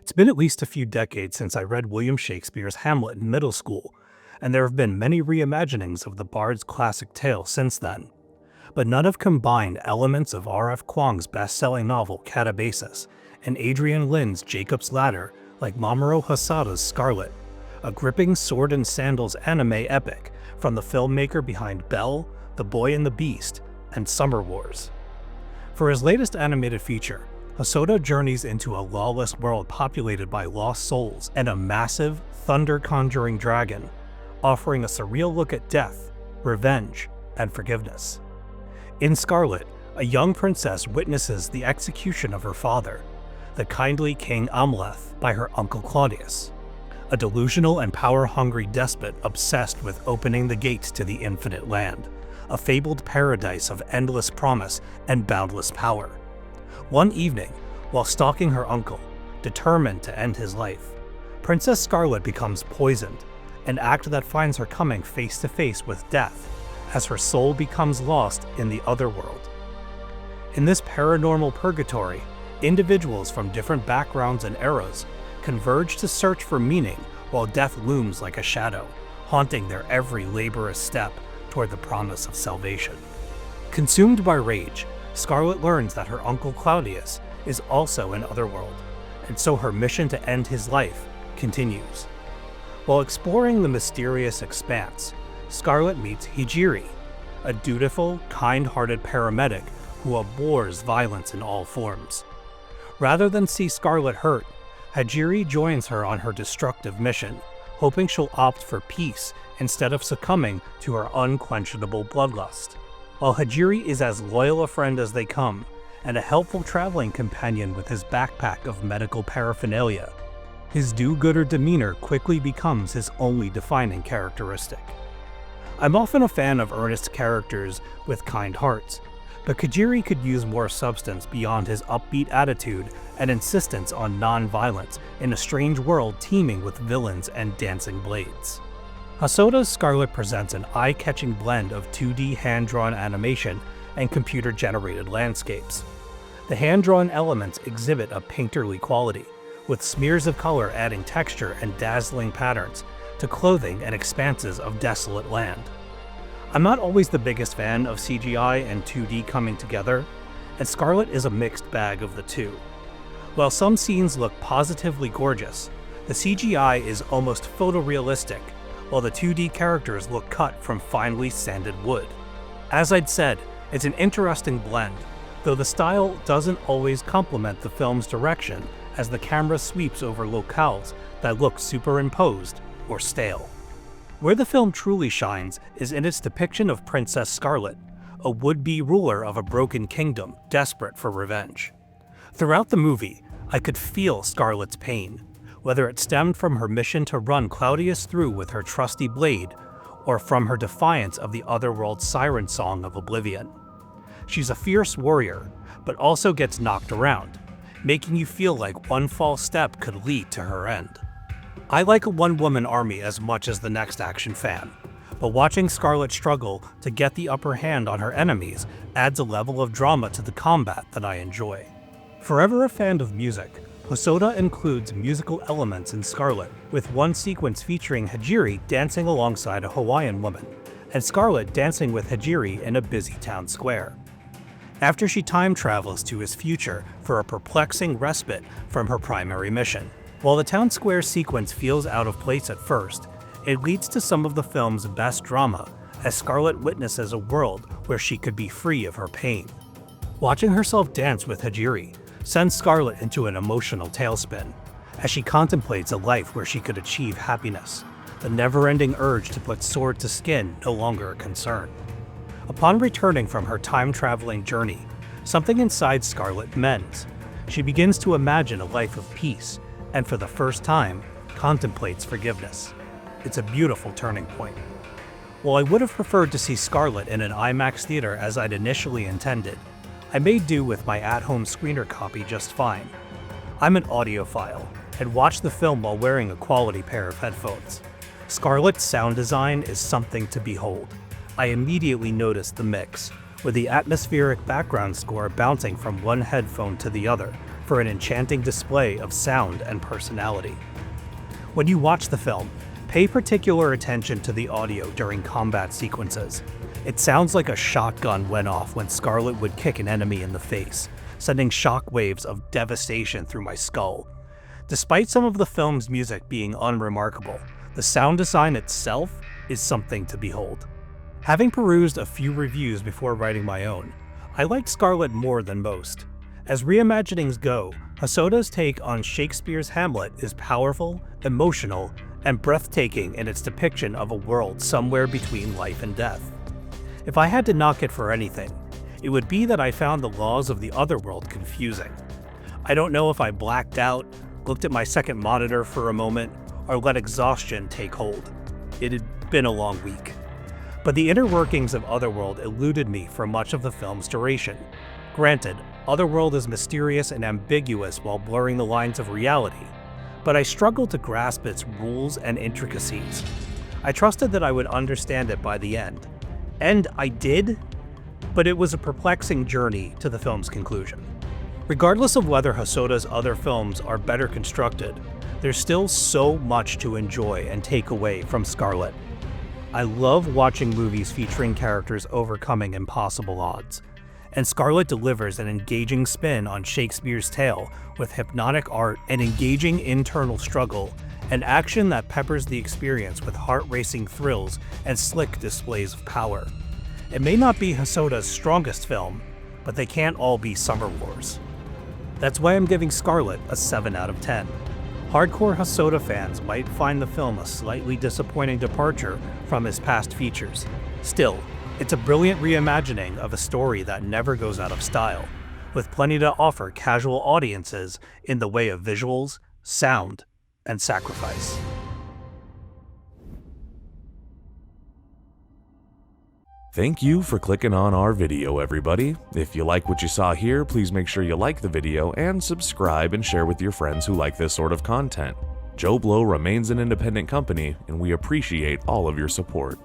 It's been at least a few decades since I read William Shakespeare's Hamlet in middle school, and there have been many reimaginings of the bard's classic tale since then. But none have combined elements of R.F. Kuang's best-selling novel Catabasis and Adrian Lyne's Jacob's Ladder like Mamoru Hosoda's Scarlet, a gripping sword and sandals anime epic from the filmmaker behind Belle, The Boy and the Beast, and Summer Wars. For his latest animated feature, Hosoda journeys into a lawless world populated by lost souls and a massive, thunder-conjuring dragon, offering a surreal look at death, revenge, and forgiveness. In Scarlet, a young princess witnesses the execution of her father, the kindly King Amleth, by her uncle Claudius, a delusional and power-hungry despot obsessed with opening the gates to the infinite land, a fabled paradise of endless promise and boundless power. One evening, while stalking her uncle, determined to end his life, Princess Scarlet becomes poisoned, an act that finds her coming face to face with death as her soul becomes lost in the Otherworld. In this paranormal purgatory, individuals from different backgrounds and eras converge to search for meaning while death looms like a shadow, haunting their every laborious step toward the promise of salvation. Consumed by rage, Scarlet learns that her uncle Claudius is also in Otherworld, and so her mission to end his life continues. While exploring the mysterious expanse, Scarlet meets Hijiri, a dutiful, kind-hearted paramedic who abhors violence in all forms. Rather than see Scarlet hurt, Hijiri joins her on her destructive mission, hoping she'll opt for peace instead of succumbing to her unquenchable bloodlust. While Hijiri is as loyal a friend as they come, and a helpful traveling companion with his backpack of medical paraphernalia, his do-gooder demeanor quickly becomes his only defining characteristic. I'm often a fan of earnest characters with kind hearts, but Hijiri could use more substance beyond his upbeat attitude and insistence on non-violence in a strange world teeming with villains and dancing blades. Hosoda's Scarlet presents an eye-catching blend of 2D hand-drawn animation and computer-generated landscapes. The hand-drawn elements exhibit a painterly quality, with smears of color adding texture and dazzling patterns to clothing and expanses of desolate land. I'm not always the biggest fan of CGI and 2D coming together, and Scarlet is a mixed bag of the two. While some scenes look positively gorgeous, the CGI is almost photorealistic, while the 2D characters look cut from finely sanded wood. As I'd said, it's an interesting blend, though the style doesn't always complement the film's direction as the camera sweeps over locales that look superimposed or stale. Where the film truly shines is in its depiction of Princess Scarlet, a would-be ruler of a broken kingdom desperate for revenge. Throughout the movie, I could feel Scarlet's pain, whether it stemmed from her mission to run Claudius through with her trusty blade, or from her defiance of the Otherworld siren song of oblivion. She's a fierce warrior, but also gets knocked around, making you feel like one false step could lead to her end. I like a one-woman army as much as the next action fan, but watching Scarlet struggle to get the upper hand on her enemies adds a level of drama to the combat that I enjoy. Forever a fan of music, Hosoda includes musical elements in Scarlet, with one sequence featuring Hijiri dancing alongside a Hawaiian woman, and Scarlet dancing with Hijiri in a busy town square. After she time travels to his future for a perplexing respite from her primary mission. While the town square sequence feels out of place at first, it leads to some of the film's best drama as Scarlet witnesses a world where she could be free of her pain. Watching herself dance with Hijiri sends Scarlet into an emotional tailspin as she contemplates a life where she could achieve happiness, the never-ending urge to put sword to skin no longer a concern. Upon returning from her time-traveling journey, something inside Scarlet mends. She begins to imagine a life of peace, and for the first time, contemplates forgiveness. It's a beautiful turning point. While I would have preferred to see Scarlet in an IMAX theater as I'd initially intended, I made do with my at-home screener copy just fine. I'm an audiophile, and watched the film while wearing a quality pair of headphones. Scarlet's sound design is something to behold. I immediately noticed the mix, with the atmospheric background score bouncing from one headphone to the other, for an enchanting display of sound and personality. When you watch the film, pay particular attention to the audio during combat sequences. It sounds like a shotgun went off when Scarlet would kick an enemy in the face, sending shock waves of devastation through my skull. Despite some of the film's music being unremarkable, the sound design itself is something to behold. Having perused a few reviews before writing my own, I liked Scarlet more than most. As reimaginings go, Hosoda's take on Shakespeare's Hamlet is powerful, emotional, and breathtaking in its depiction of a world somewhere between life and death. If I had to knock it for anything, it would be that I found the laws of the Otherworld confusing. I don't know if I blacked out, looked at my second monitor for a moment, or let exhaustion take hold. It had been a long week. But the inner workings of Otherworld eluded me for much of the film's duration. Granted, Otherworld is mysterious and ambiguous while blurring the lines of reality, but I struggled to grasp its rules and intricacies. I trusted that I would understand it by the end. And I did, but it was a perplexing journey to the film's conclusion. Regardless of whether Hosoda's other films are better constructed, there's still so much to enjoy and take away from Scarlet. I love watching movies featuring characters overcoming impossible odds, and Scarlet delivers an engaging spin on Shakespeare's tale with hypnotic art, and engaging internal struggle, and action that peppers the experience with heart-racing thrills and slick displays of power. It may not be Hosoda's strongest film, but they can't all be Summer Wars. That's why I'm giving Scarlet a 7 out of 10. Hardcore Hosoda fans might find the film a slightly disappointing departure from his past features. Still, it's a brilliant reimagining of a story that never goes out of style, with plenty to offer casual audiences in the way of visuals, sound, and sacrifice. Thank you for clicking on our video, everybody. If you like what you saw here, please make sure you like the video and subscribe and share with your friends who like this sort of content. JoBlo remains an independent company, and we appreciate all of your support.